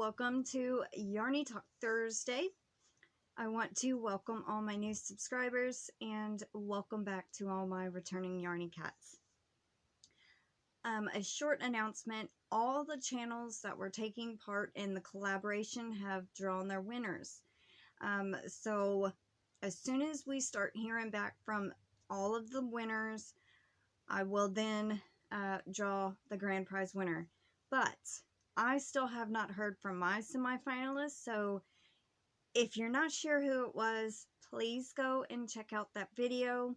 welcome to Yarny Talk Thursday. I want to welcome all my new subscribers and welcome back to all my returning Yarny Cats. A short announcement, all the channels that were taking part in the collaboration have drawn their winners. So as soon as we start hearing back from all of the winners, I will then draw the grand prize winner. But I still have not heard from my semifinalists, so if you're not sure who it was, please go and check out that video.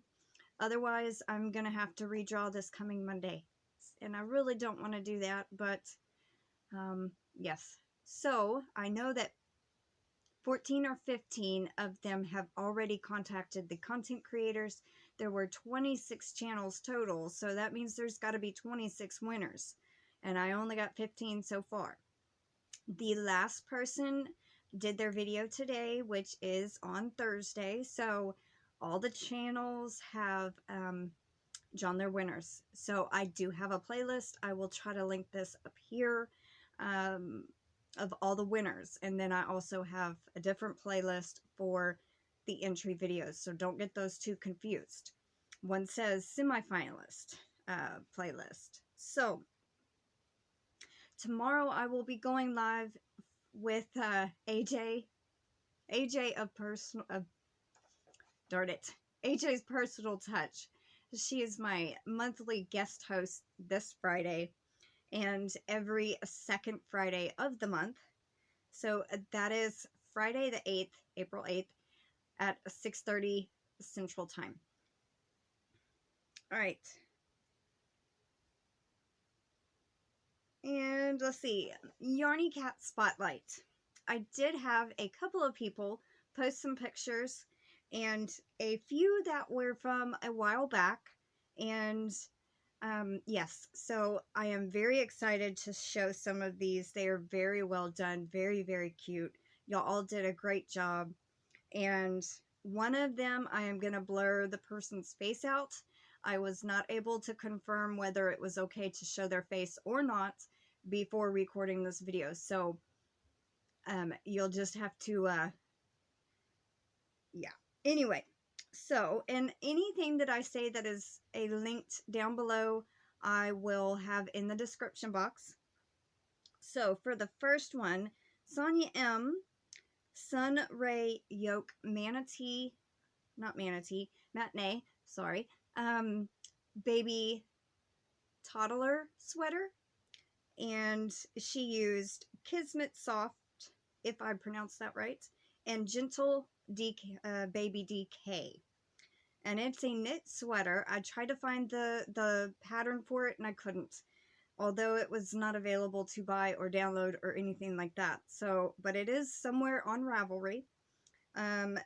Otherwise, I'm going to have to redraw this coming Monday. And I really don't want to do that, but yes. So, I know that 14 or 15 of them have already contacted the content creators. There were 26 channels total, so that means there's got to be 26 winners. And I only got 15 so far. The last person did their video today, which is on Thursday, so all the channels have drawn their winners. So I do have a playlist. I will try to link this up here of all the winners, and then I also have a different playlist for the entry videos, so don't get those two confused. One says semifinalist playlist. So tomorrow I will be going live with AJ of AJ's Personal Touch. She is my monthly guest host this Friday and every second Friday of the month. So that is Friday the 8th, April 8th at 6:30 Central Time. All right. And let's see, Yarny Cat Spotlight. I did have a couple of people post some pictures, and a few that were from a while back. And yes, so I am very excited to show some of these. They are very well done, very, very cute. Y'all all did a great job. And one of them, I am going to blur the person's face out. I was not able to confirm whether it was okay to show their face or not before recording this video. So you'll just have to, yeah. Anyway, so, and anything that I say that is a linked down below, I will have in the description box. So for the first one, Sonia M, Sun Ray Yolk Matinee, sorry, baby Toddler sweater, and she used Kismet Soft, if I pronounced that right, and Gentle Baby DK. And it's a knit sweater. I tried to find the pattern for it and I couldn't, although it was not available to buy or download or anything like that. So, but it is somewhere on Ravelry.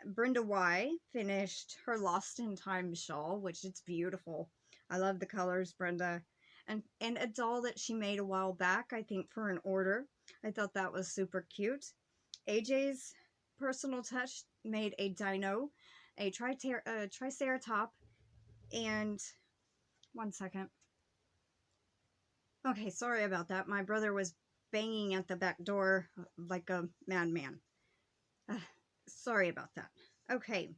Brenda Y finished her Lost in Time shawl, which is beautiful. I love the colors, Brenda. And a doll that she made a while back, I think for an order. I thought that was super cute. AJ's Personal Touch made a dino, a triceratop, and one second. Okay, sorry about that. My brother was banging at the back door like a madman. Sorry about that. Okay,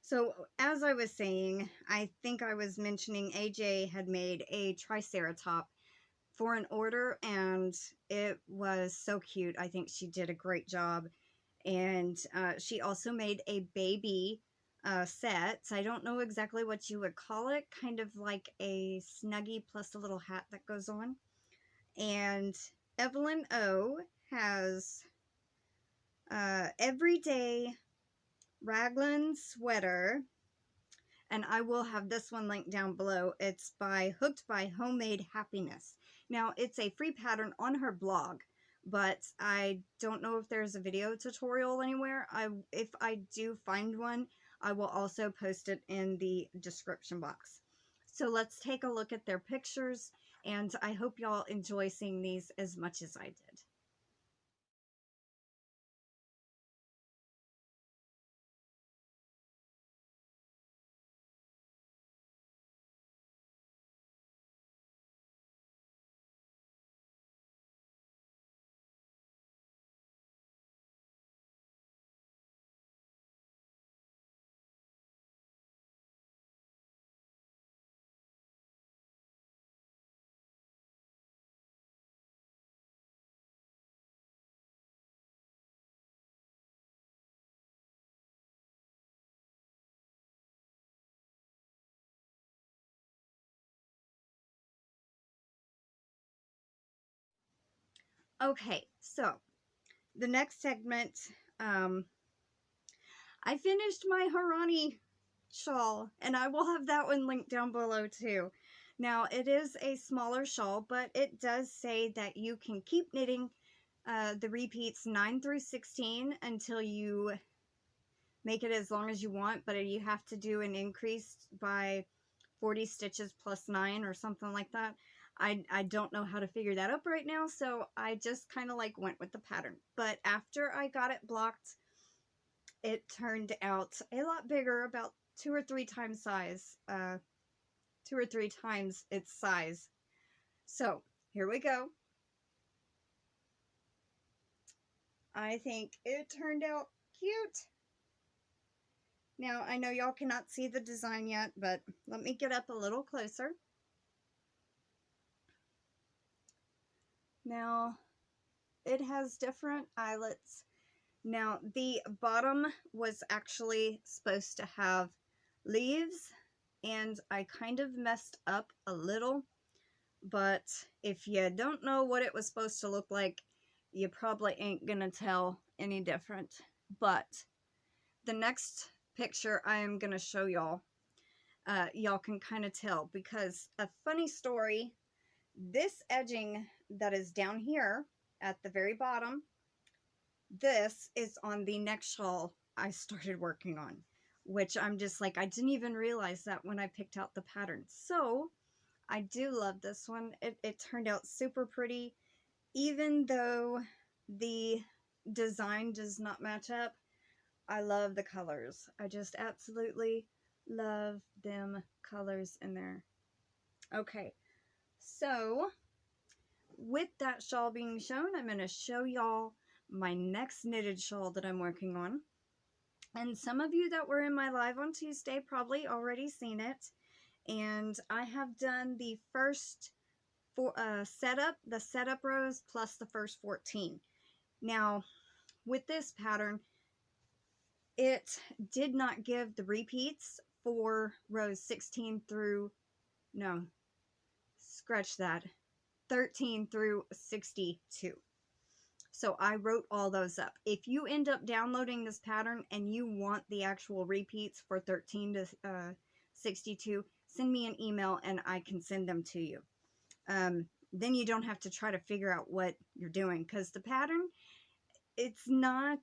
so as I was saying, I think I was mentioning AJ had made a triceratop for an order, and it was so cute. I think she did a great job. And she also made a baby set. I don't know exactly what you would call it, kind of like a Snuggie plus a little hat that goes on. And Evelyn O has Everyday Raglan Sweater, and I will have this one linked down below. It's by Hooked by Homemade Happiness. Now, it's a free pattern on her blog, but I don't know if there's a video tutorial anywhere. If I do find one, I will also post it in the description box. So let's take a look at their pictures, and I hope y'all enjoy seeing these as much as I did. Okay, so the next segment, I finished my Yarny shawl, and I will have that one linked down below too. Now, it is a smaller shawl, but it does say that you can keep knitting the repeats 9 through 16 until you make it as long as you want, but you have to do an increase by 40 stitches plus 9 or something like that. I don't know how to figure that up right now, so I just kind of like went with the pattern. But after I got it blocked, it turned out a lot bigger, about 2 or 3 times size, 2 or 3 times its size. So here we go. I think it turned out cute. Now, I know y'all cannot see the design yet, but let me get up a little closer. Now, it has different eyelets. Now, the bottom was actually supposed to have leaves, and I kind of messed up a little, but if you don't know what it was supposed to look like, you probably ain't gonna tell any different. But the next picture I am gonna show y'all, y'all can kind of tell, because a funny story, this edging that is down here at the very bottom, this is on the next shawl I started working on, which I'm just like, I didn't even realize that when I picked out the pattern. So I do love this one. It turned out super pretty, even though the design does not match up. I love the colors. I just absolutely love them colors in there. Okay, so with that shawl being shown, I'm going to show y'all my next knitted shawl that I'm working on. And some of you that were in my live on Tuesday probably already seen it. And I have done the first the setup rows plus the first 14. Now, with this pattern, it did not give the repeats for rows 16 through, no, scratch that, 13 through 62. So I wrote all those up. If you end up downloading this pattern and you want the actual repeats for 13 to 62, send me an email and I can send them to you. Then you don't have to try to figure out what you're doing, because the pattern, it's not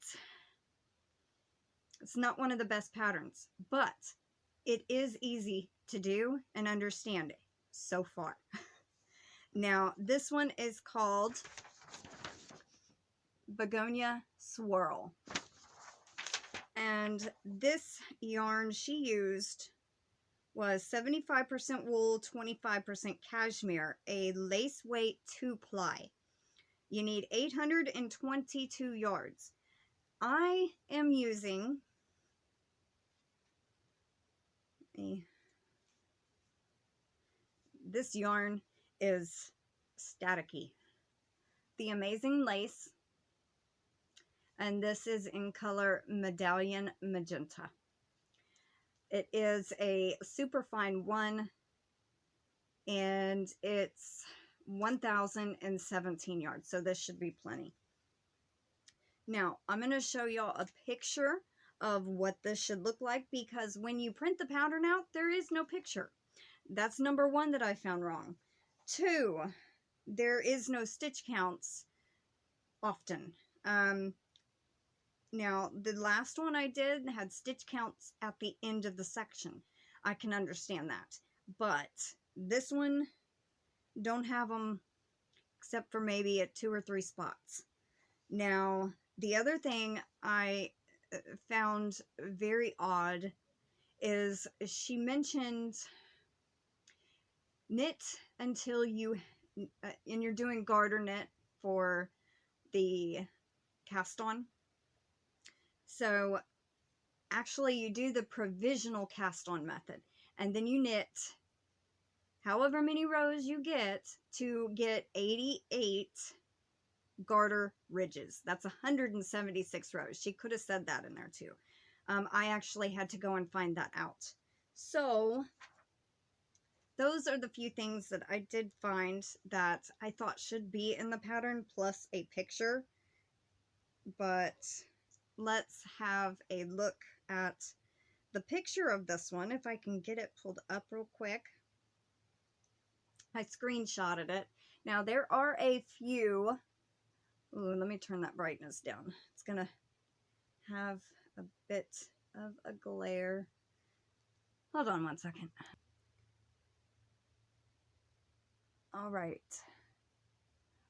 one of the best patterns, but it is easy to do and understand it so far. Now, this one is called Begonia Swirl. And this yarn she used was 75% wool, 25% cashmere, a lace weight 2-ply. You need 822 yards. I am using this yarn is staticky. The Amazing Lace, and this is in color Medallion Magenta. It is a super fine one, and it's 1,017 yards, so this should be plenty. Now, I'm going to show y'all a picture of what this should look like, because when you print the pattern out, there is no picture. That's number one that I found wrong. 2, there is no stitch counts often. Now, the last one I did had stitch counts at the end of the section. I can understand that. But this one, don't have them except for maybe at 2 or 3 spots. Now, the other thing I found very odd is she mentioned knit until you, and you're doing garter knit for the cast on. So actually you do the provisional cast on method, and then you knit however many rows you get to get 88 garter ridges. That's 176 rows. She could have said that in there too. I actually had to go and find that out. So those are the few things that I did find that I thought should be in the pattern, plus a picture. But let's have a look at the picture of this one, if I can get it pulled up real quick. I screenshotted it. Now there are a few. Ooh, let me turn that brightness down. It's gonna have a bit of a glare. Hold on one second. All right.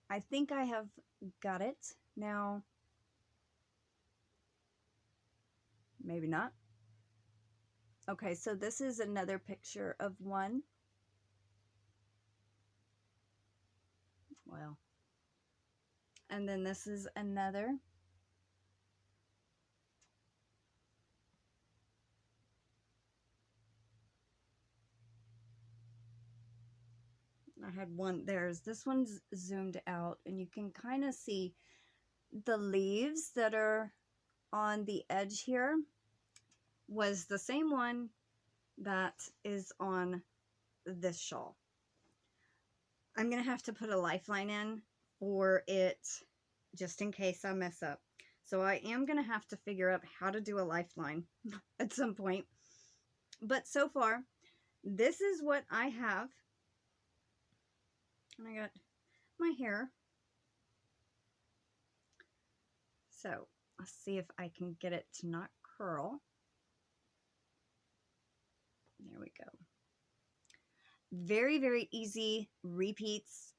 I think I have got it. Now, maybe not. Okay, so this is another picture of one. Well, and then this is another. I had one, this one's zoomed out, and you can kind of see the leaves that are on the edge here was the same one that is on this shawl. I'm gonna have to put a lifeline in for it just in case I mess up. So I am gonna have to figure out how to do a lifeline at some point. But so far, this is what I have. And I got my hair. So let's see if I can get it to not curl. There we go. Very, very easy repeats.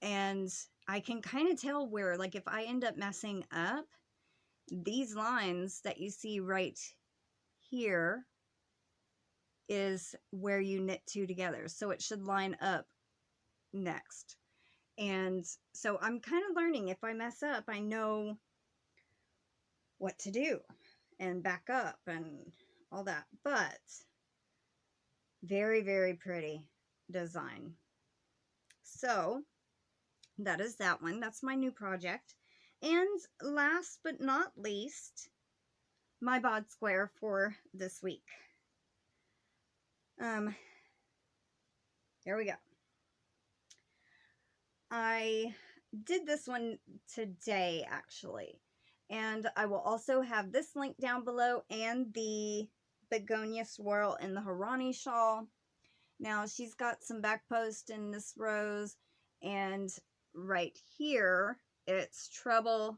And I can kind of tell where, like if I end up messing up, these lines that you see right here is where you knit two together. So it should line up next. And so I'm kind of learning. If I mess up, I know what to do and back up and all that. But very, very pretty design. So that is that one. That's my new project. And last but not least, my BOD square for this week. There we go. I did this one today, actually. And I will also have this link down below and the Begonia Swirl in the Yarny shawl. Now, she's got some back post in this rose. And right here, it's treble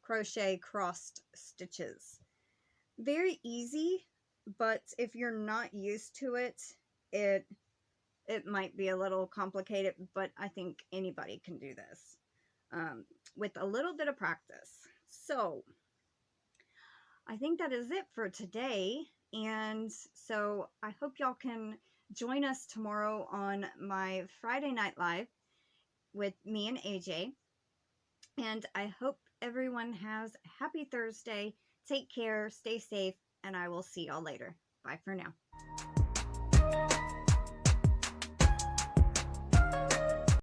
crochet crossed stitches. Very easy, but if you're not used to it, it might be a little complicated, but I think anybody can do this with a little bit of practice. So I think that is it for today. And so I hope y'all can join us tomorrow on my Friday Night Live with me and AJ. And I hope everyone has a happy Thursday. Take care, stay safe, and I will see y'all later. Bye for now.